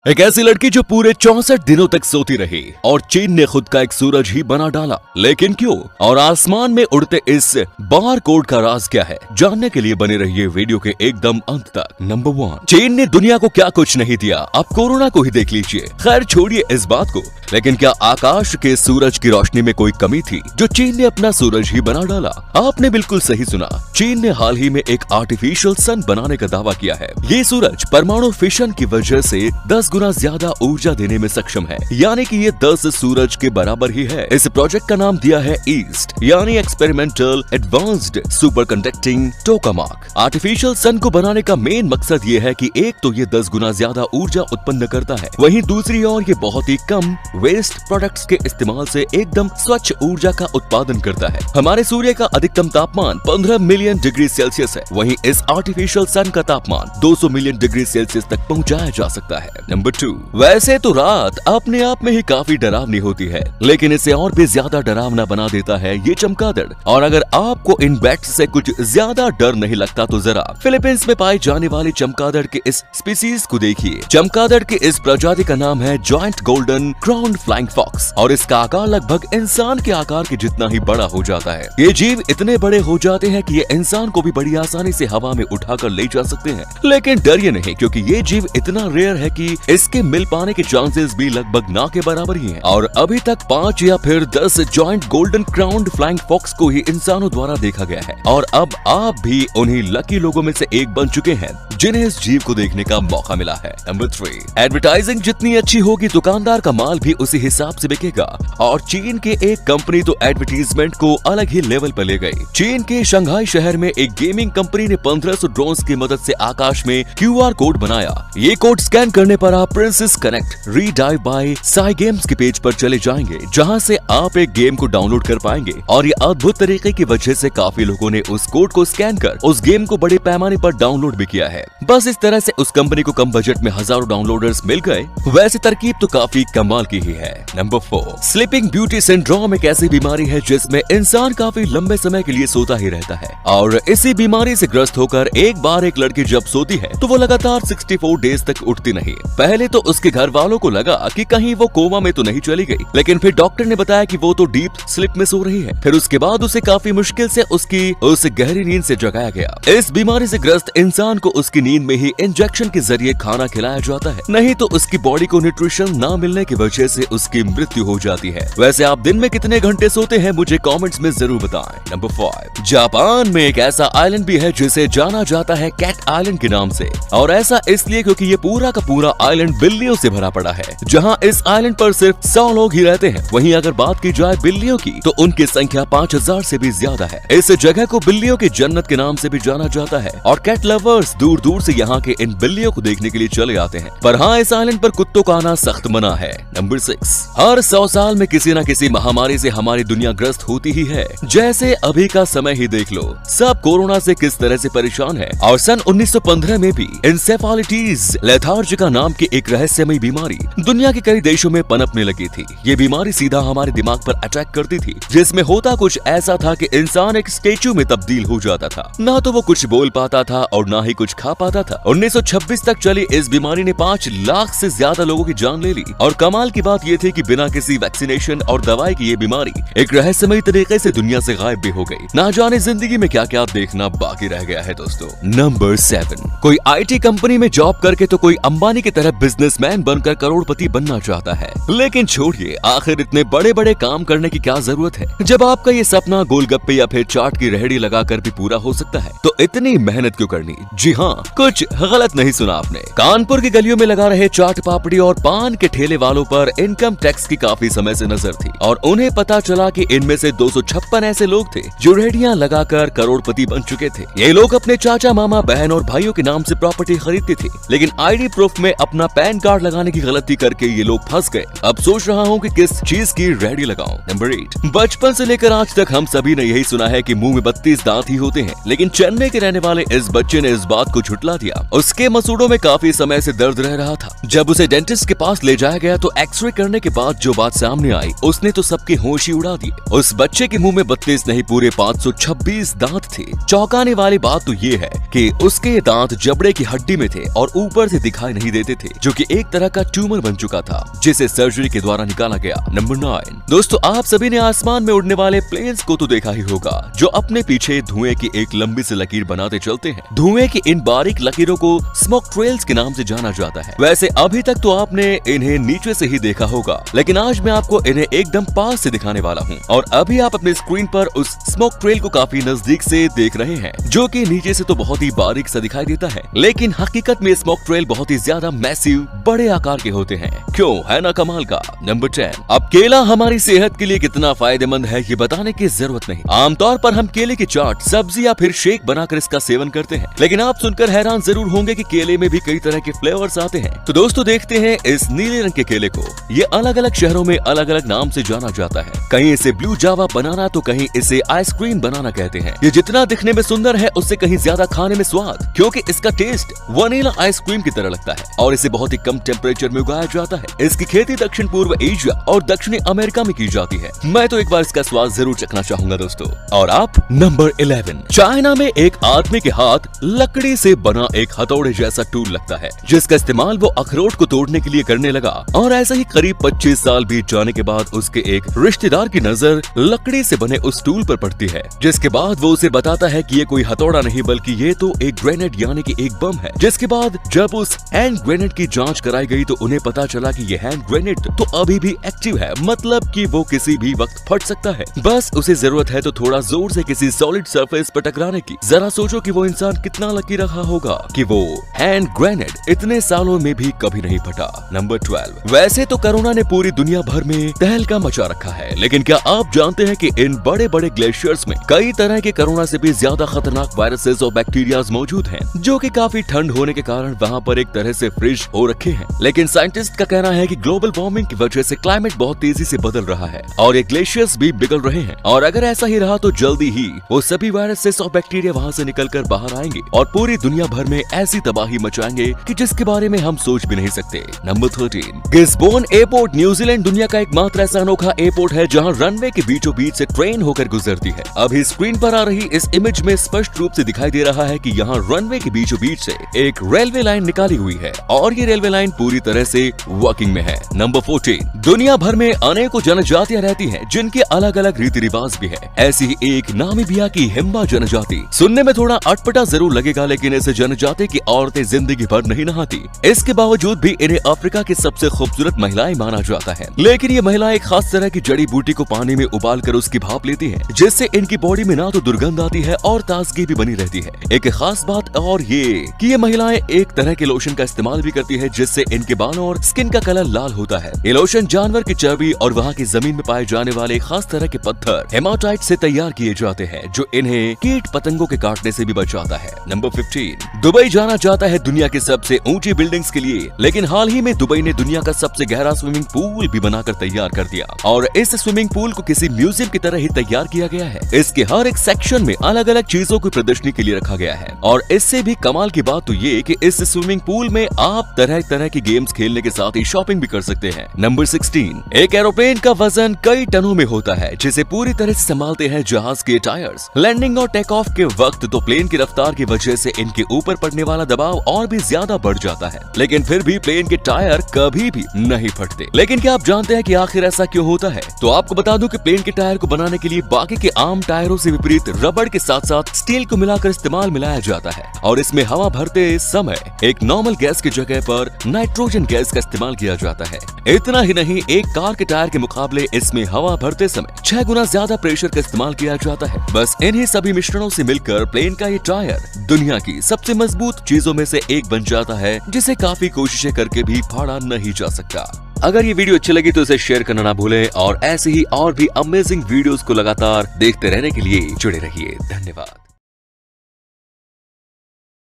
एक ऐसी लड़की जो पूरे 64 दिनों तक सोती रही और चीन ने खुद का एक सूरज ही बना डाला। लेकिन क्यों और आसमान में उड़ते इस बार कोड का राज क्या है, जानने के लिए बने रहिए वीडियो के एकदम अंत तक। नंबर 1, चीन ने दुनिया को क्या कुछ नहीं दिया, आप कोरोना को ही देख लीजिए। खैर छोड़िए इस बात को, लेकिन क्या आकाश के सूरज की रोशनी में कोई कमी थी जो चीन ने अपना सूरज ही बना डाला? आपने बिल्कुल सही सुना, चीन ने हाल ही में एक आर्टिफिशियल सन बनाने का दावा किया है। ये सूरज परमाणु फिशन की वजह से 10 गुना ज्यादा ऊर्जा देने में सक्षम है, यानी कि ये 10 सूरज के बराबर ही है। इस प्रोजेक्ट का नाम दिया है ईस्ट, यानी experimental advanced super conducting tokamak. Artificial sun को बनाने का मेन मकसद ये है कि एक तो ये 10 गुना ज्यादा ऊर्जा उत्पन्न करता है, वहीं दूसरी ओर ये बहुत ही कम वेस्ट प्रोडक्ट्स के इस्तेमाल से एकदम स्वच्छ ऊर्जा का उत्पादन करता है। हमारे सूर्य का अधिकतम तापमान 15 मिलियन डिग्री सेल्सियस है, वहीं इस आर्टिफिशियल सन का तापमान 200 मिलियन डिग्री सेल्सियस तक पहुंचाया जा सकता है। नंबर 2, वैसे तो रात अपने आप में ही काफी डरावनी होती है, लेकिन इसे और भी ज्यादा डरावना बना देता है ये चमगादड़। और अगर आपको इन बैट्स से कुछ ज्यादा डर नहीं लगता तो जरा फिलीपींस में पाई जाने वाली चमगादड़ के इस स्पीसीज को देखिए। चमगादड़ की इस प्रजाति का नाम है giant golden crown flying fox और इसका आकार लगभग इंसान के आकार के जितना ही बड़ा हो जाता है। ये जीव इतने बड़े हो जाते हैं कि ये इंसान को भी बड़ी आसानी से हवा में उठाकर ले जा सकते हैं। लेकिन डरिए नहीं, क्योंकि ये जीव इतना रेयर है कि इसके मिल पाने के चांसेस भी लगभग ना के बराबर ही हैं। और अभी तक 5 या फिर 10 giant golden crown flying fox को ही इंसानों द्वारा देखा गया है, और अब आप भी उन्हीं लकी लोगों में से एक बन चुके हैं जिन्हें इस जीव को देखने का मौका मिला है। नंबर 3, एडवर्टाइजिंग जितनी अच्छी होगी दुकानदार का माल भी उसी हिसाब से बिकेगा, और चीन के एक कंपनी तो एडवर्टीजमेंट को अलग ही लेवल पर ले गई। चीन के शंघाई शहर में एक गेमिंग कंपनी ने 1500 ड्रोन्स की मदद से आकाश में QR कोड बनाया। ये कोड स्कैन करने पर आप princess connect redive by Cygames के पेज पर चले जाएंगे, जहां से आप एक गेम को डाउनलोड कर पाएंगे। और ये अद्भुत तरीके की वजह से काफी लोगों ने उस कोड को स्कैन कर उस गेम को बड़े पैमाने पर डाउनलोड भी किया है। बस इस तरह से उस कंपनी को कम बजट में हजारों डाउनलोडर्स मिल गए। वैसे तरकीब तो काफी कमाल की ही है। नंबर 4, स्लीपिंग ब्यूटी सिंड्रोम एक ऐसी बीमारी है जिसमें इंसान काफी लंबे समय के लिए सोता ही रहता है, और इसी बीमारी से ग्रस्त होकर एक बार एक लड़की जब सोती है तो वो लगातार 64 डेज तक उठती नहीं। पहले तो उसके घर वालों को लगा कि कहीं वो कोमा में तो नहीं चली गई, लेकिन फिर डॉक्टर ने बताया कि वो तो डीप स्लीप में सो रही है। फिर उसके बाद उसे काफी मुश्किल से उसकी उस गहरी नींद से जगाया गया। इस बीमारी से ग्रस्त इंसान को उसकी नींद में ही इंजेक्शन के जरिए खाना खिलाया जाता है, नहीं तो उसकी बॉडी को न्यूट्रिशन ना मिलने की वजह से उसकी मृत्यु हो जाती है। वैसे आप दिन में कितने घंटे सोते हैं मुझे कमेंट्स में जरूर बताएं। नंबर 5, जापान में एक ऐसा आइलैंड भी है जिसे जाना जाता है कैट आइलैंड के नाम से, और ऐसा इसलिए क्योंकि ये पूरा का पूरा आइलैंड बिल्लियों से भरा पड़ा है, जहां इस आइलैंड पर सिर्फ 100 लोग ही रहते हैं। वहीं अगर बात की जाए बिल्लियों की तो उनकी संख्या 5000 से भी ज्यादा है। इस जगह को बिल्लियों की जन्नत के नाम से भी जाना जाता है, और कैट लवर्स दूर दूर से यहाँ के इन बिल्लियों को देखने के लिए चले आते हैं। पर हाँ, इस आइलैंड पर कुत्तों का आना सख्त मना है। नंबर 6, हर 100 साल में किसी न किसी महामारी से हमारी दुनिया ग्रस्त होती ही है। जैसे अभी का समय ही देख लो, सब कोरोना से किस तरह से परेशान है। और सन 1915 में भी इंसेफेलाइटिस लेथार्जिका नाम की एक रहस्यमयी बीमारी दुनिया के कई देशों में पनपने लगी थी। ये बीमारी सीधा हमारे दिमाग पर अटैक करती थी, जिसमें होता कुछ ऐसा था कि इंसान एक स्टेचू में तब्दील हो जाता था। ना तो वो कुछ बोल पाता था और ना ही कुछ खा पाता था। 1926 तक चली इस बीमारी ने 5 लाख से ज्यादा लोगों की जान ले ली, और कमाल की बात ये थी कि बिना किसी वैक्सीनेशन और दवाई की ये बीमारी एक रहस्यमयी तरीके से दुनिया से गायब भी हो गई। ना जाने जिंदगी में क्या क्या देखना बाकी रह गया है दोस्तों। नंबर 7, कोई IT कंपनी में जॉब करके तो कोई अंबानी की तरह बिजनेसमैन बनकर करोड़पति बनना चाहता है। लेकिन छोड़िए, आखिर इतने बड़े बड़े काम करने की क्या जरूरत है जब आपका ये सपना गोलगप्पे या फिर चाट की रेहड़ी लगाकर भी पूरा हो सकता है। तो इतनी मेहनत क्यों करनी? जी हाँ, कुछ गलत नहीं सुना आपने। कानपुर की गलियों में लगा रहे चाट पापड़ी और पान के ठेले वालों पर इनकम टैक्स की काफी समय से नजर थी, और उन्हें पता चला कि इनमें से 256 ऐसे लोग थे जो रेहड़ियां लगाकर करोड़पति बन चुके थे। ये लोग अपने चाचा, मामा, बहन और भाइयों के नाम से प्रॉपर्टी खरीदते थे, लेकिन ID प्रूफ में अपना पैन कार्ड लगाने की गलती करके ये लोग फंस गए। अब सोच रहा हूँ कि किस चीज की रेहड़ी लगाऊं। नंबर 8, बचपन से लेकर आज तक हम सभी ने यही सुना है कि मुंह में 32 दांत ही होते हैं, लेकिन चेन्नई के रहने वाले इस बच्चे ने इस बात को झुठला दिया। उसके मसूड़ों में काफी समय से दर्द रह रहा था। जब उसे डेंटिस्ट के पास ले जाया गया तो एक्सरे करने के बाद जो बात सामने आई, उसने तो सबके होश ही उड़ा दिए। उस बच्चे के मुंह में 32 नहीं पूरे 526 दांत थे। चौंकाने वाली बात तो ये है कि उसके दांत जबड़े की हड्डी में थे और ऊपर से दिखाई नहीं देते थे। थे, जो कि एक तरह का ट्यूमर बन चुका था, जिसे सर्जरी के द्वारा निकाला गया। नंबर 9। दोस्तों, आप सभी ने आसमान में उड़ने वाले प्लेन्स को तो देखा ही होगा, जो अपने पीछे धुएं की एक लंबी सी लकीर बनाते चलते हैं। धुएं की इन बारीक लकीरों को स्मोक ट्रेल्स के नाम से जाना जाता है। वैसे अभी तक तो आपने इन्हें नीचे से ही देखा होगा, लेकिन आज मैं आपको इन्हें एकदम पास से दिखाने वाला हूँ। और अभी आप अपने स्क्रीन पर उस स्मोक ट्रेल को काफी नजदीक से देख रहे हैं, जो कि नीचे से तो बहुत ही बारीक सा दिखाई देता है, लेकिन हकीकत में स्मोक ट्रेल बहुत ही ज्यादा मैसिव, बड़े आकार के होते हैं। क्यों, है ना कमाल का। नंबर 10। अब केला हमारी सेहत के लिए कितना फायदेमंद है ये बताने की जरूरत नहीं। आमतौर पर हम केले की चाट, सब्जी या फिर शेक बनाकर इसका सेवन करते हैं, लेकिन आप सुनकर हैरान जरूर होंगे कि केले में भी कई तरह के फ्लेवर्स आते हैं। तो दोस्तों, देखते हैं इस नीले रंग के केले को। ये अलग अलग शहरों में अलग अलग नाम से जाना जाता है। कहीं इसे ब्लू जावा बनाना तो कहीं इसे आइसक्रीम बनाना कहते हैं। ये जितना दिखने में सुंदर है, उससे कहीं ज्यादा खाने में स्वाद, क्योंकि इसका टेस्ट वनीला आइसक्रीम की तरह लगता है और इसे बहुत ही कम टेम्परेचर में उगाया जाता है। इसकी खेती दक्षिण पूर्व एशिया और दक्षिणी अमेरिका में की जाती है। मैं तो एक बार इसका स्वाद जरूर चखना चाहूंगा दोस्तों। और आप नंबर 11। चाइना में एक आदमी के हाथ लकड़ी से बना एक हथौड़े जैसा टूल लगता है, जिसका इस्तेमाल वो अखरोट को तोड़ने के लिए करने लगा। और ऐसा ही करीब 25 साल बीत जाने के बाद उसके एक रिश्तेदार की नजर लकड़ी से बने उस टूल पर पड़ती है, जिसके बाद वो उसे बताता है कि ये कोई हथौड़ा नहीं बल्कि ये तो एक ग्रेनेड यानी कि एक बम है। जिसके बाद जब उस हैंड ग्रेनेड की जांच कराई गई तो उन्हें पता चला कि ये हैंड ग्रेनेड तो अभी भी एक्टिव है, मतलब कि वो किसी भी वक्त फट सकता है। बस उसे जरूरत है तो थोड़ा जोर से किसी सॉलिड सरफेस पर टकराने की। जरा सोचो कि वो इंसान कितना लकी रहा होगा कि वो हैंड ग्रेनेड इतने सालों में भी कभी नहीं फटा। नंबर 12। वैसे तो कोरोना ने पूरी दुनिया भर में तहलका मचा रखा है, लेकिन क्या आप जानते हैं कि इन बड़े बड़े ग्लेशियर्स में कई तरह के कोरोना से भी ज्यादा खतरनाक वायरसेस और बैक्टीरियाज मौजूद हैं, जो कि काफी ठंड होने के कारण वहाँ पर एक तरह से फ्रिज हो रखे हैं। लेकिन साइंटिस्ट का कहना है कि ग्लोबल वार्मिंग की वजह से क्लाइमेट बहुत तेजी से बदल रहा है और ये ग्लेशियर्स भी पिघल रहे हैं। और अगर ऐसा ही रहा तो जल्दी ही वो सभी वायरसेस और बैक्टीरिया वहाँ से निकलकर बाहर आएंगे और पूरी दुनिया भर में ऐसी तबाही मचाएंगे कि जिसके बारे में हम सोच भी नहीं सकते। नंबर 13। गिस्बोर्न एयरपोर्ट न्यूजीलैंड दुनिया का एकमात्र ऐसा अनोखा एयरपोर्ट है जहाँ रनवे के बीचों बीच से ट्रेन होकर गुजरती है। अभी स्क्रीन पर आ रही इस इमेज में स्पष्ट रूप से दिखाई दे रहा है कि यहाँ रनवे के बीचों बीच से एक रेलवे लाइन निकाली हुई है और ये रेलवे लाइन पूरी तरह से वर्किंग में है। नंबर 14। दुनिया भर में अनेकों जनजातियां रहती हैं, जिनके अलग अलग रीति रिवाज भी है। ऐसी ही एक नामीबिया की हिम्बा जनजाति। सुनने में थोड़ा अटपटा जरूर लगेगा, लेकिन इस जनजाति की औरतें जिंदगी भर नहीं नहाती। इसके बावजूद भी इन्हें अफ्रीका की सबसे खूबसूरत महिलाएं माना जाता है। लेकिन ये महिलाएं एक खास तरह की जड़ी बूटी को पानी में उबाल कर उसकी भाप लेती हैं, जिससे इनकी बॉडी में ना तो दुर्गंध आती है और ताजगी भी बनी रहती है। एक खास बात और ये कि ये महिलाएं एक तरह के लोशन का इस्तेमाल भी करती है, जिससे इनके बालों और स्किन का कलर लाल होता है। ये लोशन जानवर की चर्बी और वहाँ की जमीन में पाए जाने वाले खास तरह के पत्थर हेमाटाइट से तैयार किए जाते हैं, जो इन्हें कीट पतंगों के काटने से भी बचाता है। नंबर 15। दुबई जाना जाता है दुनिया की सबसे ऊंची बिल्डिंग्स के लिए, लेकिन हाल ही में दुबई ने दुनिया का सबसे गहरा स्विमिंग पूल भी बनाकर तैयार कर दिया और इस स्विमिंग पूल को किसी म्यूजियम की तरह ही तैयार किया गया है। इसके हर एक सेक्शन में अलग अलग चीजों की प्रदर्शनी के लिए रखा गया है और इससे भी कमाल की बात तो ये कि इस स्विमिंग पूल में आप तरह तरह की गेम्स खेलने के साथ ही शॉपिंग भी कर सकते हैं। नंबर 16। एक एरोप्लेन का वजन कई टनों में होता है, जिसे पूरी तरह से संभालते हैं जहाज के टायर्स। लैंडिंग और टेक ऑफ के वक्त तो प्लेन की रफ्तार की वजह से इनके ऊपर पड़ने वाला दबाव और भी ज्यादा बढ़ जाता है, लेकिन फिर भी प्लेन के टायर कभी भी नहीं फटते। लेकिन क्या आप जानते हैं कि आखिर ऐसा क्यों होता है? तो आपको बता दूं कि प्लेन के टायर को बनाने के लिए बाकी के आम टायरों से विपरीत रबड़ के साथ साथ स्टील को मिलाकर इस्तेमाल मिलाया जाता है और इसमें हवा भरते समय एक नॉर्मल गैस की जगह पर नाइट्रोजन गैस का इस्तेमाल किया जाता है। इतना ही नहीं, एक कार के टायर के मुकाबले इसमें हवा भरते समय 6 गुना ज्यादा प्रेशर का इस्तेमाल किया जाता है। बस इन्हीं सभी मिश्रणों से मिलकर प्लेन का ये टायर दुनिया की सबसे मजबूत चीजों में से एक बन जाता है, जिसे काफी कोशिशें करके भी फाड़ा नहीं जा सकता। अगर ये वीडियो अच्छी लगी तो इसे शेयर करना ना भूलें और ऐसे ही और भी अमेजिंग वीडियोस को लगातार देखते रहने के लिए जुड़े रहिए। धन्यवाद।